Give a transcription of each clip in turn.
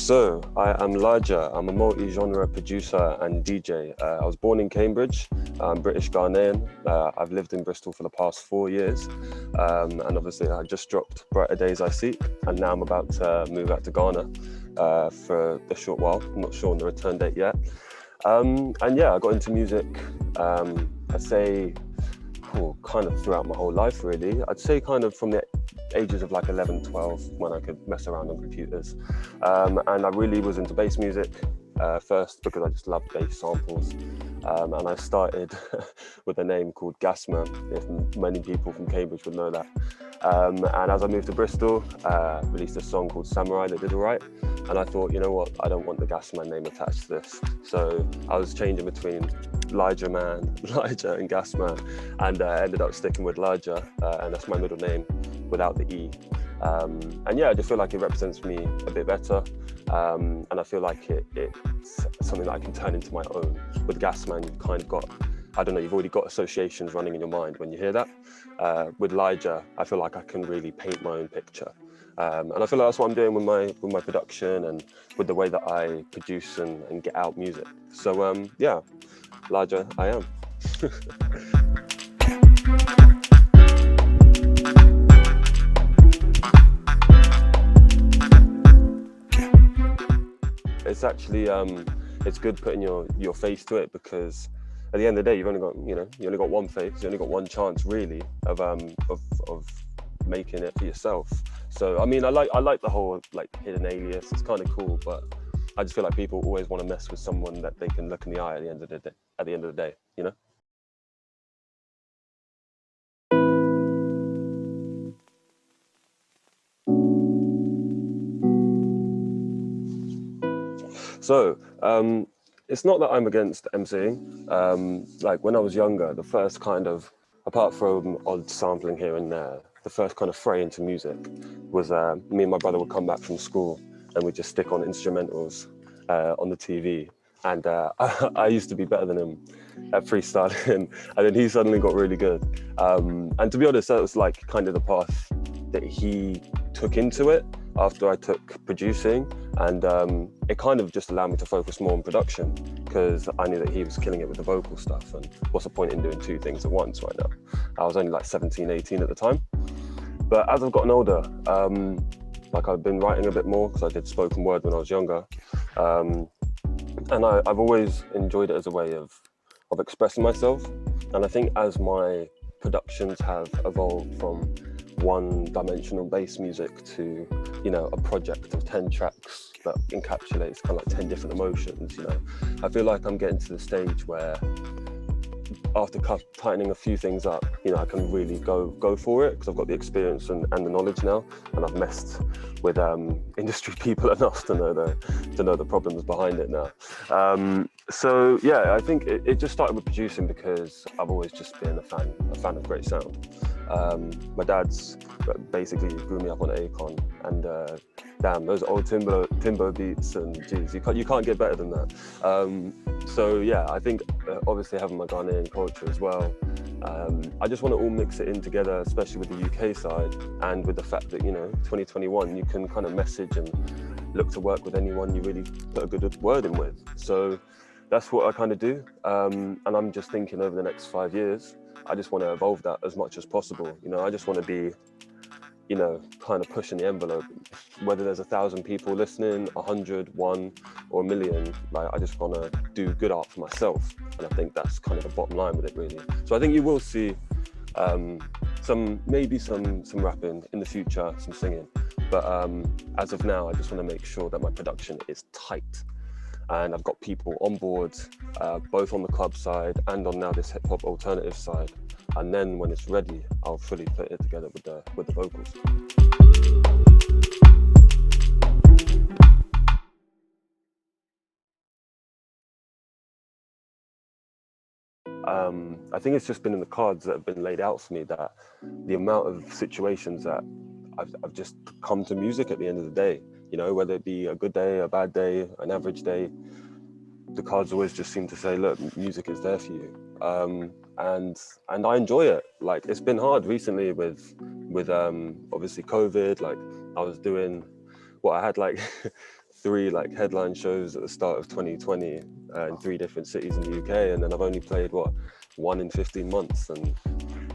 So, I am Lijah. I'm a multi-genre producer and DJ. I was born in Cambridge. I'm British-Ghanaian. I've lived in Bristol for the past 4 years. And obviously I just dropped Brighter Days I See. And now I'm about to move out to Ghana for a short while. I'm not sure on the return date yet. And yeah, I got into music, I'd say, kind of throughout my whole life, really. I'd say kind of from the ages of like 11, 12, when I could mess around on computers. And I really was into bass music first because I just loved bass samples. And I started with a name called Gasman, if many people from Cambridge would know that. And as I moved to Bristol, released a song called Samurai that did all right. And I thought, you know what, I don't want the Gasman name attached to this. So I was changing between Lijah and Gasman, and ended up sticking with Lijah, and that's my middle name without the E. And yeah, I just feel like it represents me a bit better. And I feel like it's something that I can turn into my own. With Gasman, you've kind of got, I don't know, you've already got associations running in your mind when you hear that. With Lijah, I feel like I can really paint my own picture. And I feel like that's what I'm doing with my production and with the way that I produce and get out music. So yeah, Lijah, I am. It's actually it's good putting your face to it, because at the end of the day, you only got one face, you only got one chance really of making it for yourself. So I mean, I like the whole like hidden alias. It's kind of cool, but I just feel like people always want to mess with someone that they can look in the eye at the end of the day, you know. So it's not that I'm against emceeing. Like when I was younger, the first kind of, apart from odd sampling here and there, the first kind of fray into music was me and my brother would come back from school and we'd just stick on instrumentals on the TV. And I used to be better than him at freestyling, and then he suddenly got really good. And to be honest, that was like kind of the path that he took into it after I took producing, and it kind of just allowed me to focus more on production, because I knew that he was killing it with the vocal stuff, and what's the point in doing two things at once right now? I was only like 17, 18 at the time. But as I've gotten older, like I've been writing a bit more because I did spoken word when I was younger. And I've always enjoyed it as a way of expressing myself. And I think as my productions have evolved from one-dimensional bass music to, you know, a project of 10 tracks that encapsulates kind of like 10 different emotions, you know, I feel like I'm getting to the stage where after tightening a few things up, you know, I can really go for it, because I've got the experience and the knowledge now, and I've messed with industry people enough to know the problems behind it now. So yeah, I think it just started with producing because I've always just been a fan of great sound. My dad's basically grew me up on Akon, and damn, those old Timbo beats, and geez, you can't get better than that. So yeah, I think obviously having my Ghanaian culture as well, I just want to all mix it in together, especially with the UK side, and with the fact that, you know, 2021, you can kind of message and look to work with anyone you really put a good word in with. So that's what I kind of do, and I'm just thinking over the next 5 years, I just want to evolve that as much as possible. You know, I just want to be, you know, kind of pushing the envelope. Whether there's 1,000 people listening, 100, 1, or 1 million, like I just want to do good art for myself, and I think that's kind of the bottom line with it, really. So I think you will see maybe some rapping in the future, some singing, but as of now, I just want to make sure that my production is tight. And I've got people on board, both on the club side and on now this hip hop alternative side. And then when it's ready, I'll fully put it together with the vocals. I think it's just been in the cards that have been laid out for me, that the amount of situations that I've just come to music at the end of the day, you know, whether it be a good day, a bad day, an average day, the cards always just seem to say, look, music is there for you. And I enjoy it. Like, it's been hard recently with obviously COVID. Like, I was doing what I had like 3 like headline shows at the start of 2020 in 3 different cities in the UK, and then I've only played 1 in 15 months, and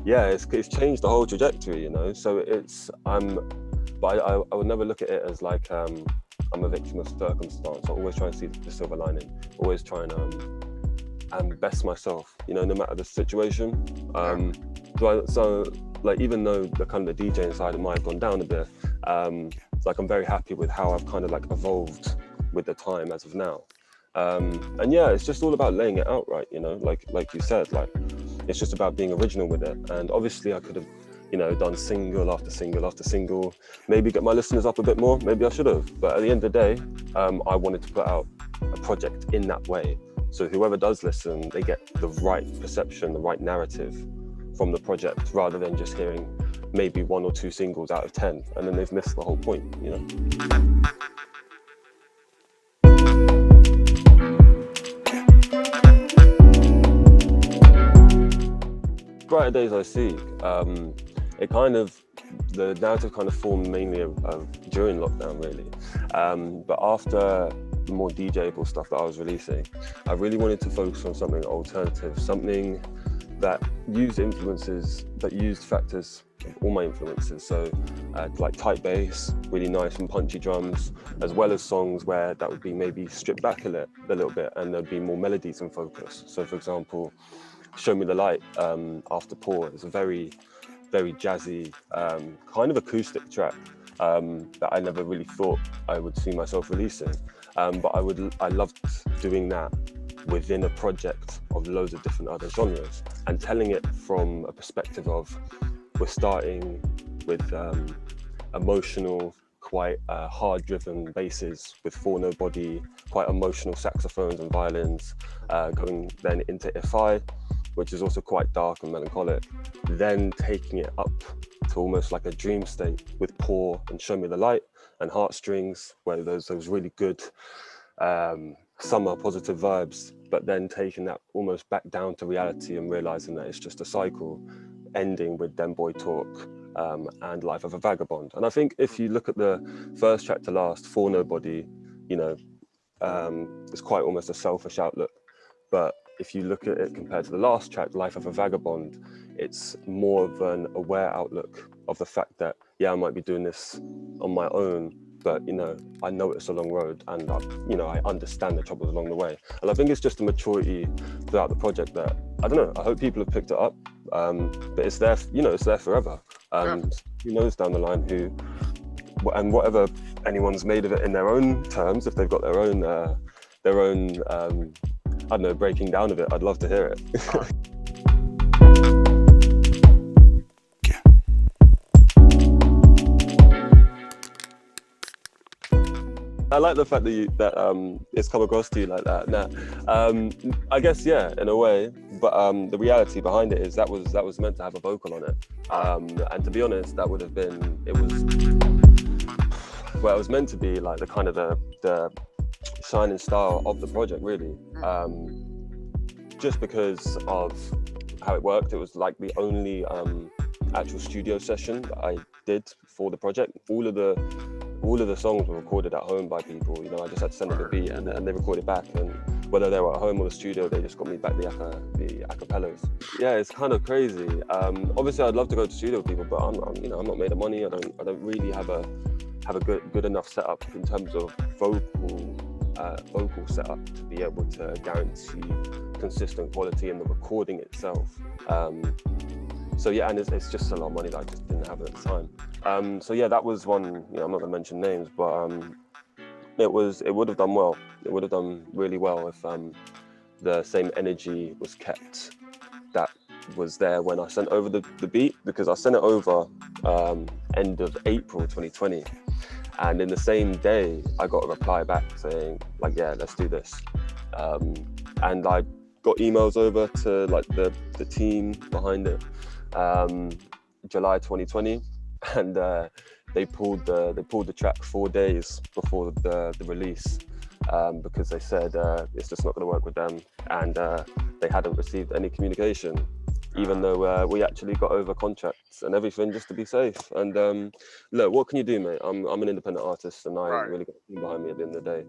yeah, it's changed the whole trajectory, you know. So but I would never look at it as like I'm a victim of circumstance. I always try and see the silver lining, always try and best myself, you know, no matter the situation. So like, even though the kind of the DJing side of mine have gone down a bit, like I'm very happy with how I've kind of like evolved with the time as of now. And yeah, it's just all about laying it out right, you know, like you said, like it's just about being original with it. And obviously I could have, you know, done single after single after single, maybe get my listeners up a bit more, maybe I should have. But at the end of the day, I wanted to put out a project in that way. So whoever does listen, they get the right perception, the right narrative from the project, rather than just hearing maybe 1 or 2 singles out of 10, and then they've missed the whole point, you know? Brighter Days I Seek, the narrative kind of formed mainly during lockdown, really. But after the more DJable stuff that I was releasing, I really wanted to focus on something alternative, something that used influences, that used factors of all my influences. So like tight bass, really nice and punchy drums, as well as songs where that would be maybe stripped back a little bit, and there'd be more melodies and focus. So for example, Show Me the Light, After Pour, is a very, very jazzy, kind of acoustic track that I never really thought I would see myself releasing. But I loved doing that within a project of loads of different other genres, and telling it from a perspective of, we're starting with emotional, quite hard-driven basses with 4/0 body, quite emotional saxophones and violins, going then into If I, which is also quite dark and melancholic, then taking it up to almost like a dream state with Pour and Show Me the Light and Heartstrings, where there's those really good summer positive vibes, but then taking that almost back down to reality and realizing that it's just a cycle, ending with Dem Boy Talk and Life of a Vagabond. And I think if you look at the first track to last, For Nobody, you know, it's quite almost a selfish outlook. But if you look at it compared to the last track, Life of a Vagabond, it's more of an aware outlook of the fact that, yeah, I might be doing this on my own, but, you know, I know it's a long road, and, I understand the troubles along the way. And I think it's just a maturity throughout the project that, I don't know, I hope people have picked it up, but it's there, it's there forever. And who knows down the line and whatever anyone's made of it in their own terms, if they've got their own I don't know, breaking down of it, I'd love to hear it. I like the fact that it's come across to you like that. Nah, I guess, yeah, in a way, but the reality behind it is that was meant to have a vocal on it, and to be honest, that would have been, it was meant to be like the kind of the shining star of the project, really, just because of how it worked. It was like the only actual studio session that I did for the project. All of the songs were recorded at home by people. I just had to send them the beat, and they recorded back, and whether they were at home or the studio, they just got me back the acapellas. Yeah, it's kind of crazy. Obviously I'd love to go to studio with people, but I'm not made of money. I don't really have a good enough setup in terms of vocal setup to be able to guarantee consistent quality in the recording itself. So yeah, and it's just a lot of money that I just didn't have at the time. So yeah, that was one. I'm not gonna mention names, but it would have done well. It would have done really well if the same energy was kept that was there when I sent over the beat, because I sent it over end of April 2020. And in the same day, I got a reply back saying, like, yeah, let's do this. And I got emails over to like the team behind it, July 2020, and they pulled the track 4 days before the release, because they said it's just not going to work with them, and they hadn't received any communication. even though we actually got over contracts and everything just to be safe. And look, what can you do, mate? I'm an independent artist, and I ain't really got a team behind me at the end of the day.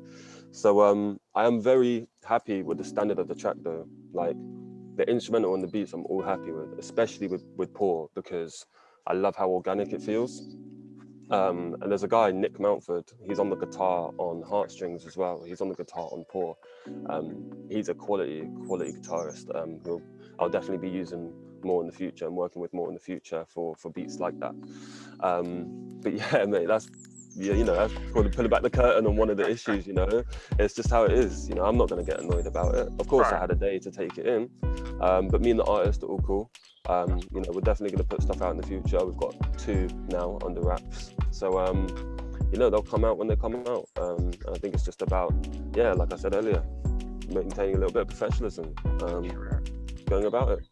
So I am very happy with the standard of the track, though. Like the instrumental and the beats, I'm all happy with, especially with Poor, because I love how organic it feels. And there's a guy, Nick Mountford, he's on the guitar on Heartstrings as well. He's on the guitar on Poor. He's a quality guitarist who I'll definitely be using more in the future and working with more in the future for beats like that. But yeah, mate, that's probably pulling back the curtain on one of the issues, It's just how it is, I'm not going to get annoyed about it. Of course, I had a day to take it in, but me and the artist are all cool. We're definitely going to put stuff out in the future. We've got 2 now under wraps. So, they'll come out when they come out. And I think it's just about, like I said earlier, maintaining a little bit of professionalism, going about it.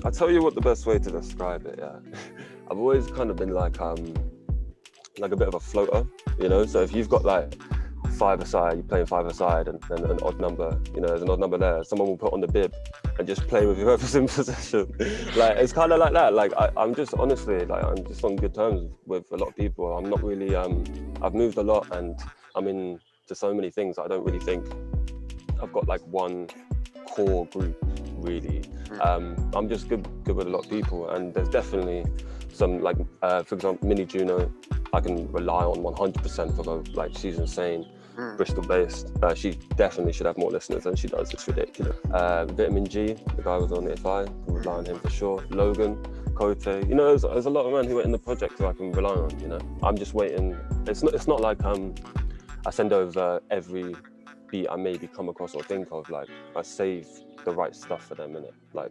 I'll tell you what the best way to describe it, I've always kind of been like a bit of a floater, So if you've got like 5-a-side, you're playing 5-a-side and an odd number, there's an odd number there, someone will put on the bib and just play with whoever's in possession. Like, it's kind of like that. Like, I'm just honestly, like, I'm just on good terms with a lot of people. I'm not really, I've moved a lot and I'm into so many things that I don't really think I've got like one core group, really. I'm just good with a lot of people, and there's definitely some, like, for example, Mini Juno, I can rely on 100% for the, like, she's insane. Bristol based. She definitely should have more listeners than she does. It's ridiculous. Vitamin G, the guy was on the FI, can rely on him for sure. Logan, Kote, there's a lot of men who are in the project who I can rely on. I'm just waiting. It's not like I send over every beat I maybe come across or think of. Like, I save the right stuff for them, innit? Like,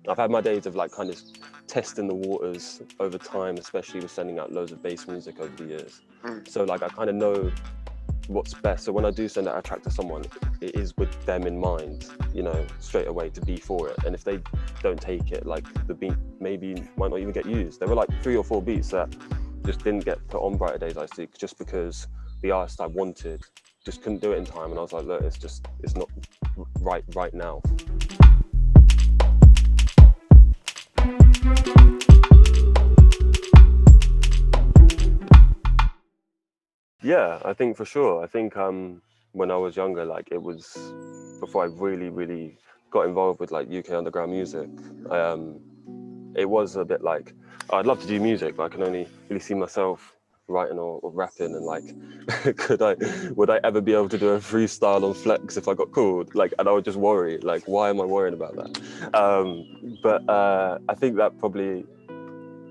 I've had my days of like kind of testing the waters over time, especially with sending out loads of bass music over the years. So like, I kind of know what's best. So when I do send out a track to someone, it is with them in mind, straight away to be for it. And if they don't take it, like, the beat maybe might not even get used. There were like 3 or 4 beats that just didn't get put on Brighter Days I Seek, just because the artist I wanted just couldn't do it in time. And I was like, look, it's not right now. Yeah, I think for sure. I think when I was younger, like, it was before I really, really got involved with like UK underground music. It was a bit like, I'd love to do music, but I can only really see myself writing or rapping, and like, would I ever be able to do a freestyle on Flex if I got called? Like, and I would just worry, like, why am I worrying about that? But I think that probably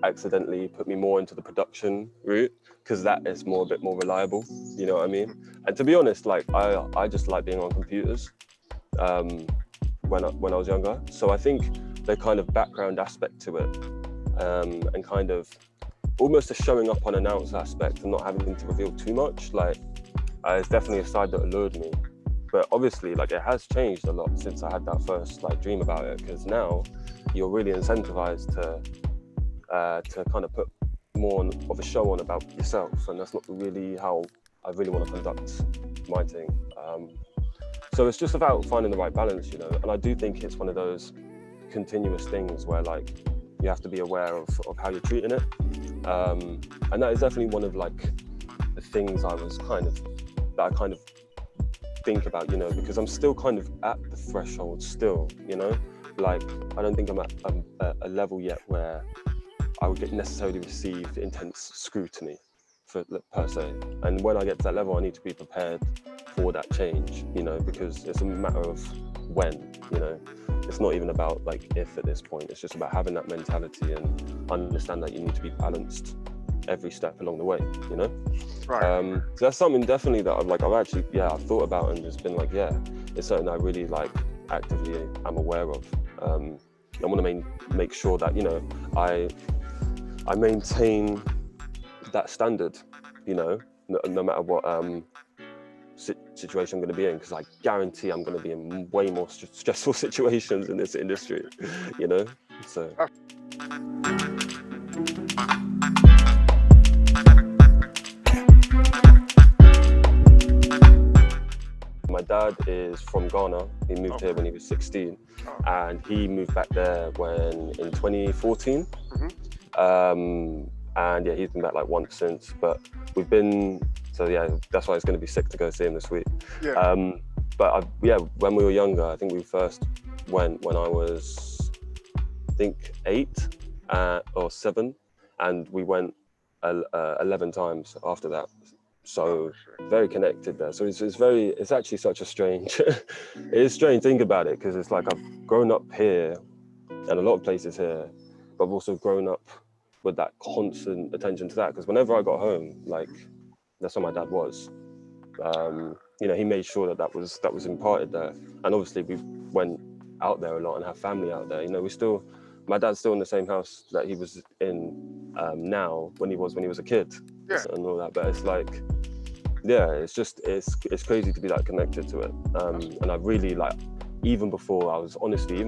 accidentally put me more into the production route, because that is a bit more reliable, you know what I mean? And to be honest, like, I just like being on computers when I was younger. So I think the kind of background aspect to it, and kind of almost a showing up unannounced aspect and not having to reveal too much, like, it's definitely a side that allured me. But obviously, like, it has changed a lot since I had that first like dream about it, because now you're really incentivized to kind of put more of a show on about yourself, and that's not really how I really want to conduct my thing. So it's just about finding the right balance, and I do think it's one of those continuous things where, like, you have to be aware of how you're treating it, and that is definitely one of like the things I kind of think about, because I'm still kind of at the threshold still, like, I don't think I'm at a level yet where I would necessarily receive intense scrutiny per se. And when I get to that level, I need to be prepared for that change, because it's a matter of when, It's not even about like if at this point, it's just about having that mentality and understand that you need to be balanced every step along the way, Right. So that's something definitely that I've thought about and just been like, it's something I really like actively am aware of. I want to make sure that, I maintain that standard, no matter what situation I'm going to be in, because I guarantee I'm going to be in way more stressful situations in this industry, so. dad is from Ghana. He moved here when he was 16, and he moved back there in 2014. And yeah, he's been back like once since, but we've been, so yeah, that's why it's going to be sick to go see him this week. But when we were younger, I think we first went when I was, I think 8 or 7, and we went 11 times after that. So very connected there. So it's actually such a strange, it is strange to think about it, because it's like I've grown up here and a lot of places here, but I've also grown up with that constant attention to that, because whenever I got home, like that's where my dad was. You know, he made sure that was imparted there. And obviously we went out there a lot and have family out there. You know, my dad's still in the same house that he was in now when he was a kid and all that. But it's like, yeah, it's crazy to be like connected to it. And I really like, even before I was honestly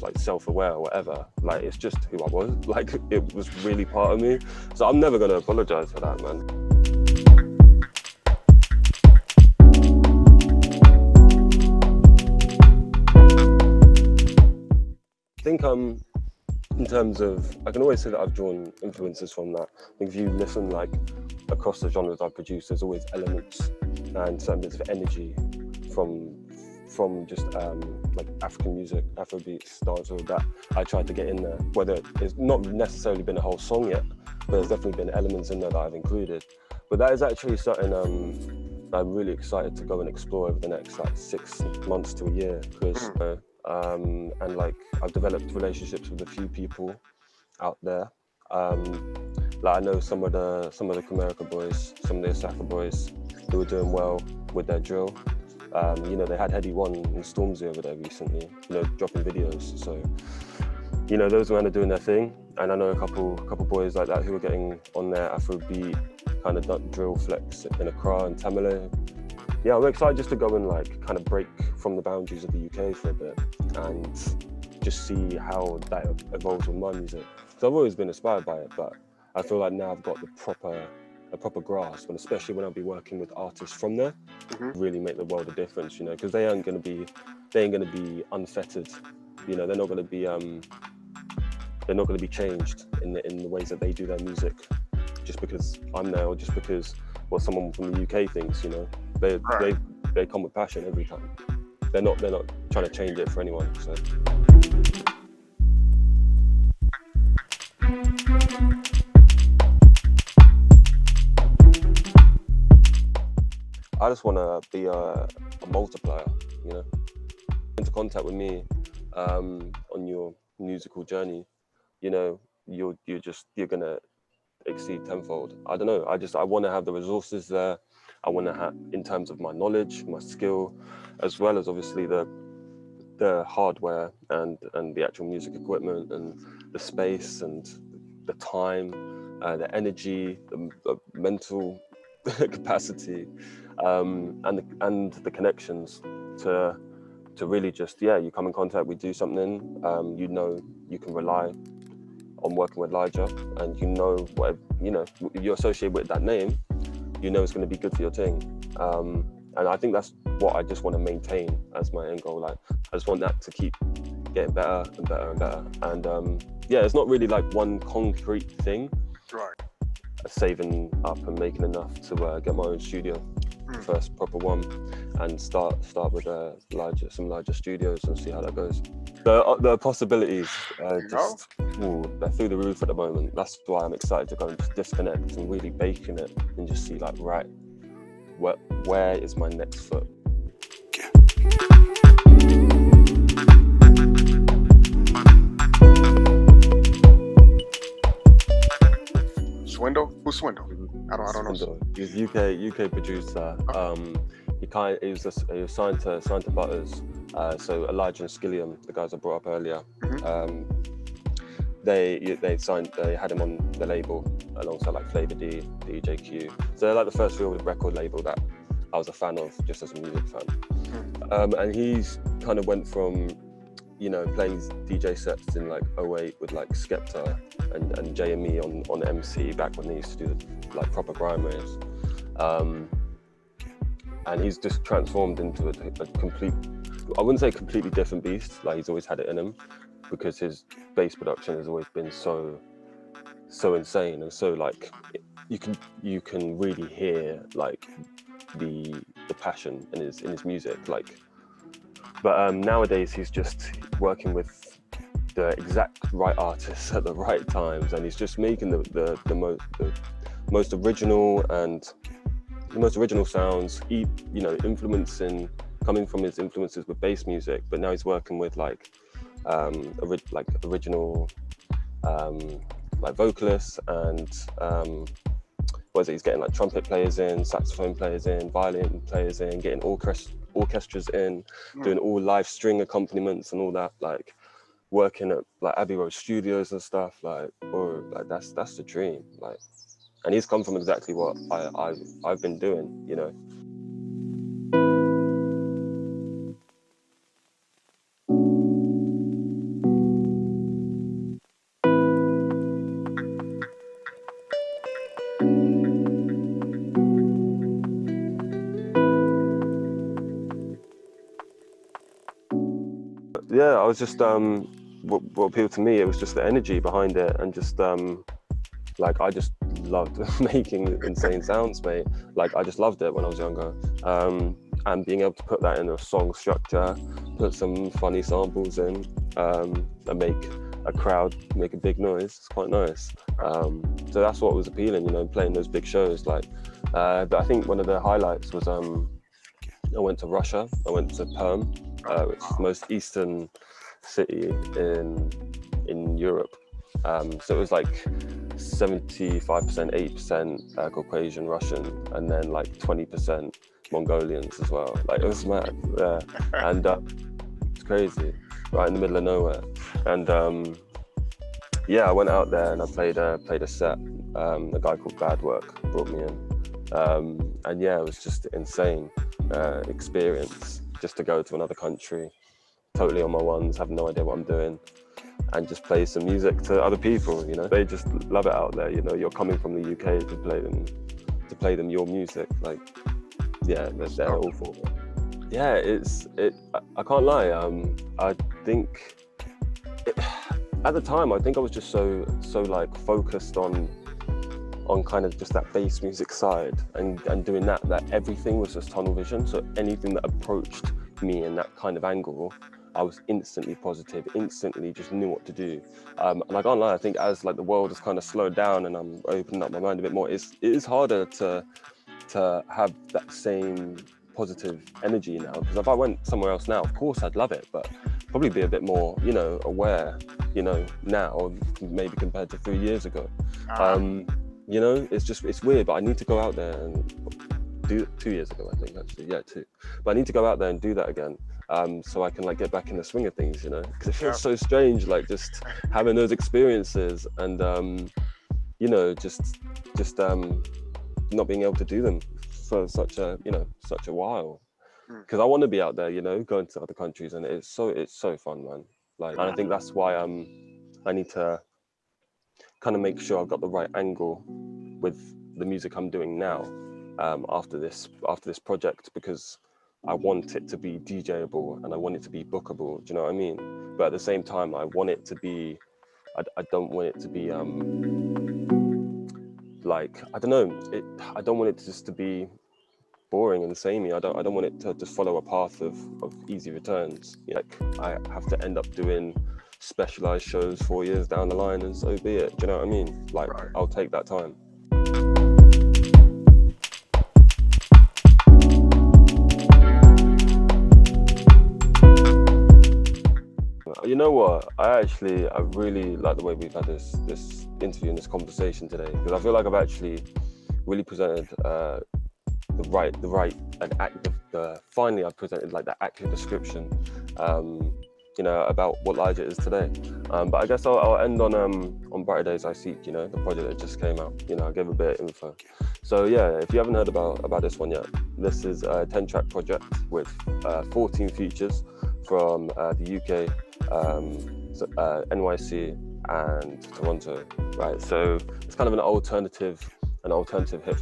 like self-aware or whatever, like it's just who I was. Like it was really part of me. So I'm never gonna apologize for that, man. I think in terms of, I can always say that I've drawn influences from that. I think if you listen like across the genres I produce, there's always elements and certain bits of energy from just like African music, Afrobeats, dancehall, that I tried to get in there. Whether it's not necessarily been a whole song yet, but there's definitely been elements in there that I've included. But that is actually something I'm really excited to go and explore over the next like 6 months to a year, because and like I've developed relationships with a few people out there. Like I know some of the Comerica boys, some of the Osaka boys who are doing well with their drill. You know, they had Heady One and Stormzy over there recently, you know, dropping videos. So, you know, those men are doing their thing. And I know a couple boys like that who are getting on their Afrobeat kind of drill flex in Accra and Tamale. Yeah, I'm excited just to go and like kind of break from the boundaries of the UK for a bit and just see how that evolves with my music. So I've always been inspired by it, but I feel like now I've got a proper grasp, and especially when I'll be working with artists from there, really make the world a difference, you know, because they ain't gonna be unfettered, you know, they're not gonna be changed in the ways that they do their music just because I'm there or just because what someone from the UK thinks, you know. They come with passion every time. They're not trying to change it for anyone. So. I just want to be a multiplier, you know. Into contact with me on your musical journey, you know, you're gonna exceed tenfold. I don't know. I want to have the resources there. I want to have, in terms of my knowledge, my skill, as well as obviously the hardware and the actual music equipment and the space and the time, the energy, the mental capacity, and the connections to really just, you come in contact, we do something, you know, you can rely on working with Lijah, and you know what, you know, you're associated with that name, you know it's going to be good for your thing. And I think that's what I just want to maintain as my end goal. Like, I just want that to keep getting better and better and better. And it's not really like one concrete thing. Right. Saving up and making enough to get my own studio, first proper one, and start with some Lijah studios and see how that goes. The possibilities they're through the roof at the moment. That's why I'm excited to go and just disconnect and really bake in it and just see like, right, where is my next foot? Swindle? Who's Swindle? I don't know. He's UK producer. He was signed to Butters. So Elijah and Skilliam, the guys I brought up earlier, they had him on the label alongside like Flavor D, DJ Q. So they're like the first real record label that I was a fan of, just as a music fan. And he's kind of went from, you know, playing DJ sets in like 08 with like Skepta and JME on MC back when they used to do like proper grime raves. and he's just transformed into a complete, I wouldn't say completely different beast, like he's always had it in him, because his bass production has always been so insane, and so like you can really hear like the passion in his music, like. But nowadays he's just working with the exact right artists at the right times, and he's just making the most original and the most original sounds, you know, coming from his influences with bass music, but now he's working with like original like vocalists, and he's getting like trumpet players in, saxophone players in, violin players in, getting orchestras in, doing all live string accompaniments and all that, like working at like Abbey Road Studios and stuff, like, or like that's the dream, like. And he's come from exactly what I've been doing, you know. Yeah, I was just what appealed to me, it was just the energy behind it, and just like I just loved making insane sounds, mate. Like I just loved it when I was younger, and being able to put that in a song structure, put some funny samples in, and make a crowd make a big noise. It's quite nice. So that's what was appealing, you know, playing those big shows. Like, but I think one of the highlights was I went to Russia. I went to Perm, which is the most eastern city in Europe. So it was like 75%, 8% Caucasian Russian, and then like 20% Mongolians as well. Like it was mad, yeah. And it's crazy, right in the middle of nowhere. And yeah, I went out there and I played a set. A guy called Bad Work brought me in, and yeah, it was just insane experience just to go to another country, totally on my ones, have no idea what I'm doing, and just play some music to other people. You know, they just love it out there. You know, you're coming from the UK to play them your music. Like, yeah, they're all for it. Yeah, I can't lie. I think at the time, I think I was just so like focused on kind of just that bass music side and doing that everything was just tunnel vision. So anything that approached me in that kind of angle, I was instantly positive, instantly just knew what to do. And I can't lie, I think as like the world has kind of slowed down and I'm opening up my mind a bit more, it is harder to have that same positive energy now. Because if I went somewhere else now, of course I'd love it, but probably be a bit more, you know, aware, you know, now, maybe compared to 3 years ago. You know, it's weird, but I need to go out there and do 2 years ago, I think, actually, yeah, 2. But I need to go out there and do that again, so I can like get back in the swing of things, you know, because it feels so strange, like just having those experiences and you know, just not being able to do them for such a while, because I want to be out there, you know, going to other countries, and it's so fun, man. Like, and I think that's why I need to kind of make sure I've got the right angle with the music I'm doing now, after this project, because I want it to be DJable and I want it to be bookable. Do you know what I mean? But at the same time, I want it to be, I don't want it to be like, I don't know, I don't want it just to be boring and samey. I don't want it to just follow a path of easy returns. Like, I have to end up doing specialized shows 4 years down the line, and so be it. Do you know what I mean? Like, right. I'll take that time. You know what? I really like the way we've had this interview and this conversation today, because I feel like I've actually really presented finally I've presented like the accurate description, you know, about what Lijah is today. But I guess I'll end on Brighter Days I Seek, you know, the project that just came out. You know, I gave a bit of info. So yeah, if you haven't heard about this one yet, this is a 10-track project with 14 features from the UK, NYC and Toronto, right? So it's kind of an alternative an alternative hip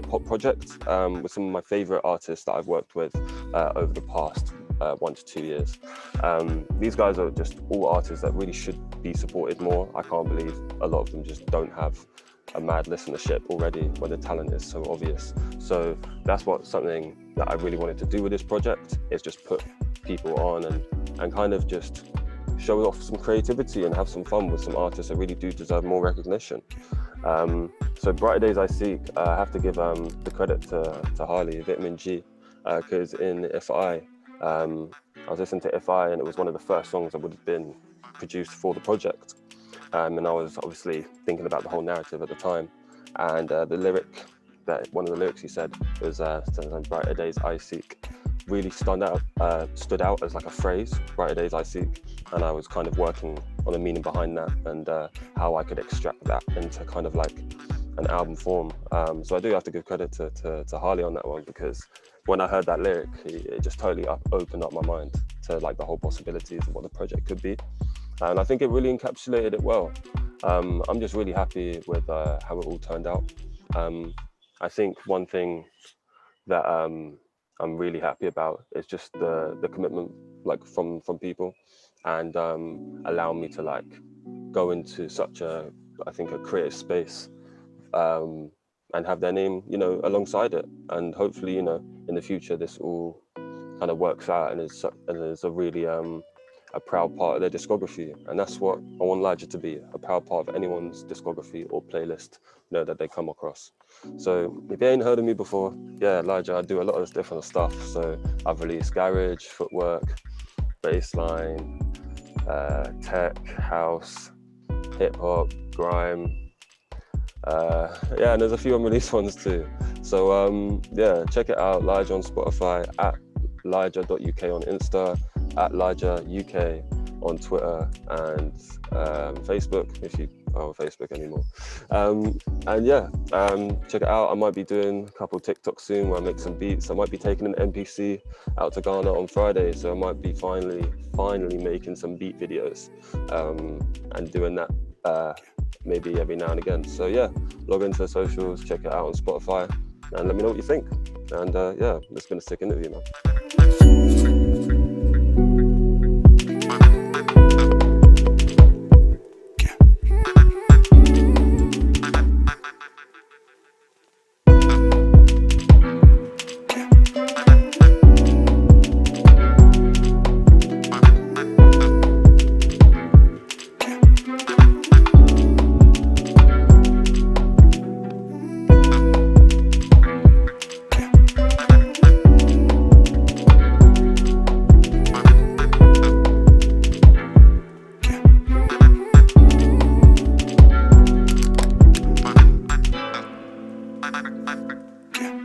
hop project with some of my favorite artists that I've worked with over the past 1 to 2 years. These guys are just all artists that really should be supported more. I can't believe a lot of them just don't have a mad listenership already when the talent is so obvious. So that's something that I really wanted to do with this project, is just put people on and kind of just show off some creativity and have some fun with some artists that really do deserve more recognition. So Brighter Days I Seek, I have to give the credit to Harley, Vitamin G, because in If I was listening to If I, and it was one of the first songs that would have been produced for the project. And I was obviously thinking about the whole narrative at the time. And one of the lyrics he said was Brighter Days I Seek, really stood out as like a phrase, Brighter Days I Seek. And I was kind of working on the meaning behind that and how I could extract that into kind of like an album form. So I do have to give credit to Harley on that one, because when I heard that lyric, it just totally opened up my mind to like the whole possibilities of what the project could be. And I think it really encapsulated it well. I'm just really happy with how it all turned out. I think one thing that I'm really happy about is just the commitment, like from people, and allow me to like go into such a creative space and have their name, alongside it. And hopefully, in the future, this all kind of works out and is a really a proud part of their discography. And that's what I want Lijah to be, a proud part of anyone's discography or playlist, that they come across. So if you ain't heard of me before, yeah, Lijah, I do a lot of this different stuff. So I've released garage, footwork, bassline, tech, house, hip hop, grime. And there's a few unreleased ones too. So check it out, Lijah on Spotify, at Lijah.uk on Insta, at Lijah UK on Twitter and Facebook, if you are on Facebook anymore. Check it out. I might be doing a couple TikToks soon where I make some beats. I might be taking an MPC out to Ghana on Friday, so I might be finally making some beat videos and doing that maybe every now and again. So yeah, log into the socials, check it out on Spotify, and let me know what you think. And it's been a sick interview, man.